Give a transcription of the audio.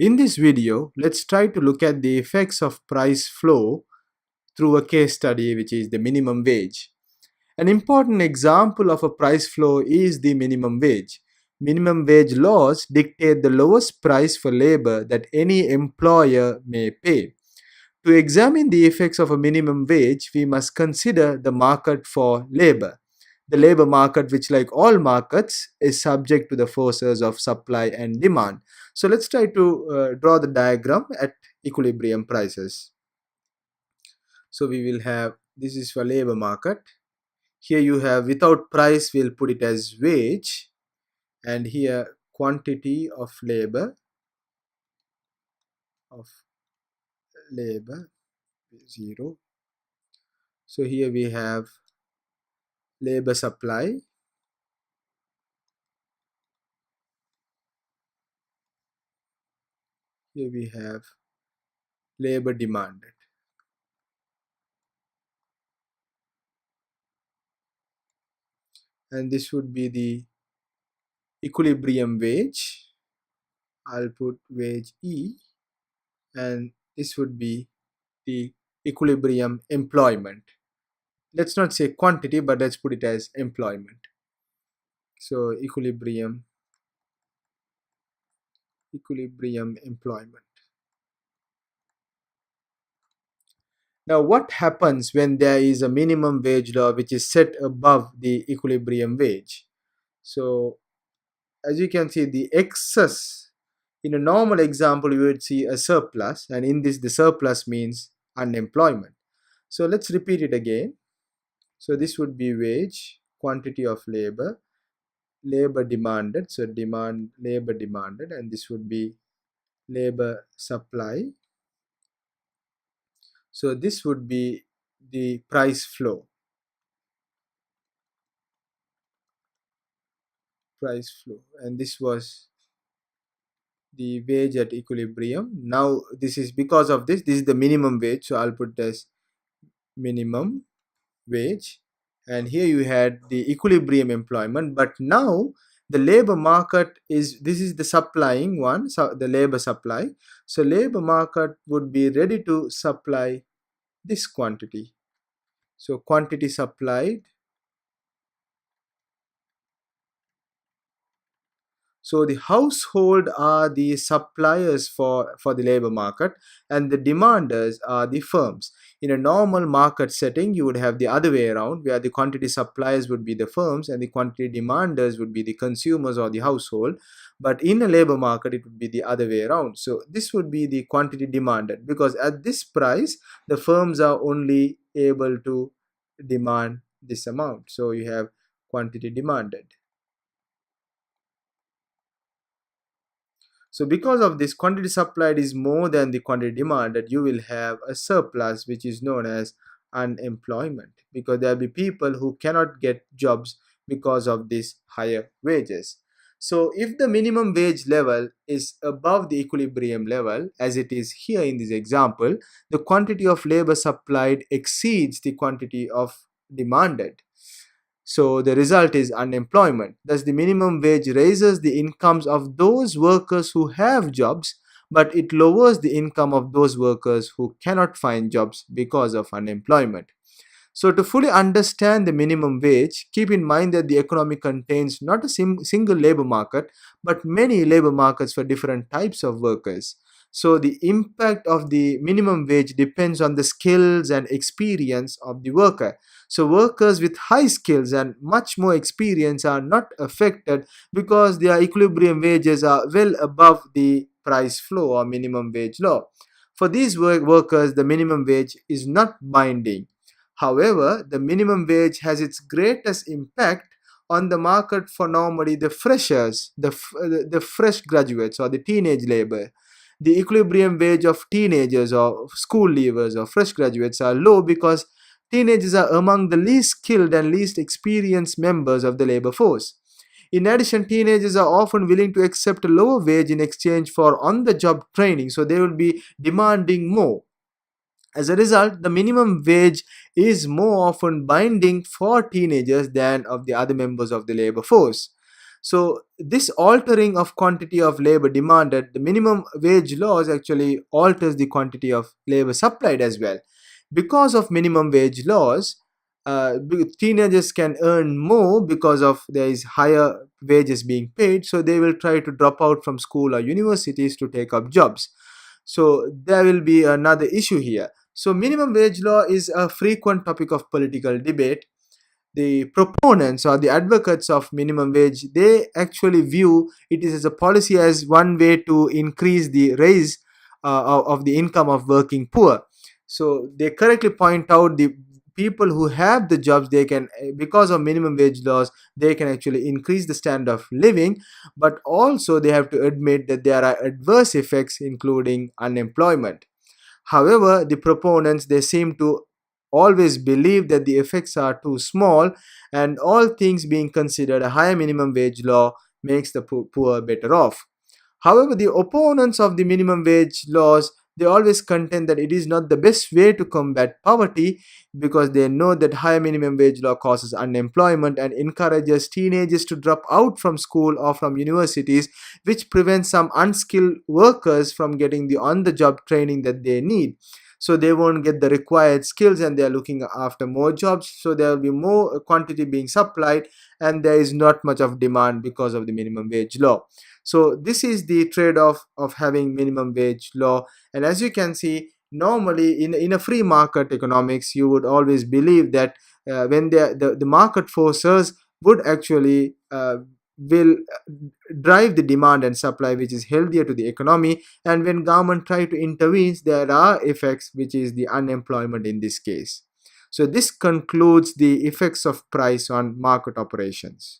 In this video, let's try to look at the effects of price flow through a case study, which is the minimum wage. An important example of a price flow is the minimum wage. Minimum wage laws dictate the lowest price for labor that any employer may pay. To examine the effects of a minimum wage, we must consider the market for labor. The labor market, which, like all markets, is subject to the forces of supply and demand. So, let's try to draw the diagram at equilibrium prices. So, we will have this is for labor market. Here you have without price, we'll put it as wage, and here quantity of of labor 0. So here we have labor supply. Here we have labor demanded. And this would be the equilibrium wage. I'll put wage E, and this would be the equilibrium employment. Let's not say quantity, but let's put it as employment. So equilibrium employment. Now, what happens when there is a minimum wage law which is set above the equilibrium wage? So, as you can see, the excess, in a normal example, you would see a surplus, and in this, the surplus means unemployment. So, let's repeat it again. So, this would be wage, quantity of labor, labor demanded, so labor demanded, and this would be labor supply. So this would be the price flow. And this was the wage at equilibrium. Now this is because of this is the minimum wage, so I'll put this minimum wage, and here you had the equilibrium employment. But now the labor market this is the supplying one, so the labor supply. So labor market would be ready to supply this quantity. So quantity supplied. So the household are the suppliers for the labor market, and the demanders are the firms. In a normal market setting, you would have the other way around, where the quantity suppliers would be the firms and the quantity demanders would be the consumers or the household. But in a labor market, it would be the other way around. So this would be the quantity demanded, because at this price, the firms are only able to demand this amount. So you have quantity demanded. So because of this, quantity supplied is more than the quantity demanded, you will have a surplus, which is known as unemployment, because there will be people who cannot get jobs because of these higher wages. So if the minimum wage level is above the equilibrium level, as it is here in this example, the quantity of labor supplied exceeds the quantity of demanded. So the result is unemployment. Thus, the minimum wage raises the incomes of those workers who have jobs, but it lowers the income of those workers who cannot find jobs because of unemployment. So, to fully understand the minimum wage, keep in mind that the economy contains not a single labor market, but many labor markets for different types of workers. So, the impact of the minimum wage depends on the skills and experience of the worker. So, workers with high skills and much more experience are not affected because their equilibrium wages are well above the price flow or minimum wage law. For these workers, the minimum wage is not binding. However, the minimum wage has its greatest impact on the market for normally the freshers, the fresh graduates or the teenage labor. The equilibrium wage of teenagers or school leavers or fresh graduates are low because teenagers are among the least skilled and least experienced members of the labor force. In addition, teenagers are often willing to accept a lower wage in exchange for on the job training, so they will be demanding more. As a result, the minimum wage is more often binding for teenagers than of the other members of the labor force. So this altering of quantity of labor demanded, the minimum wage laws actually alters the quantity of labor supplied as well. Because of minimum wage laws, teenagers can earn more because of there is higher wages being paid, so they will try to drop out from school or universities to take up jobs. So there will be another issue here. So minimum wage law is a frequent topic of political debate. The proponents or the advocates of minimum wage, they actually view it is as a policy as one way to increase the raise of the income of working poor. So they correctly point out the people who have the jobs, they can, because of minimum wage laws, they can actually increase the standard of living. But also they have to admit that there are adverse effects, including unemployment. However, the proponents, they seem to always believe that the effects are too small, and all things being considered, a higher minimum wage law makes the poor better off. However, the opponents of the minimum wage laws, they always contend that it is not the best way to combat poverty, because they know that higher minimum wage law causes unemployment and encourages teenagers to drop out from school or from universities, which prevents some unskilled workers from getting the on-the-job training that they need. So they won't get the required skills, and they are looking after more jobs, so there will be more quantity being supplied, and there is not much of demand because of the minimum wage law. So this is the trade-off of having minimum wage law. And as you can see, normally in a free market economics, you would always believe that when the market forces would actually will drive the demand and supply, which is healthier to the economy. And when government try to intervene, there are effects, which is the unemployment in this case. So this concludes the effects of price on market operations.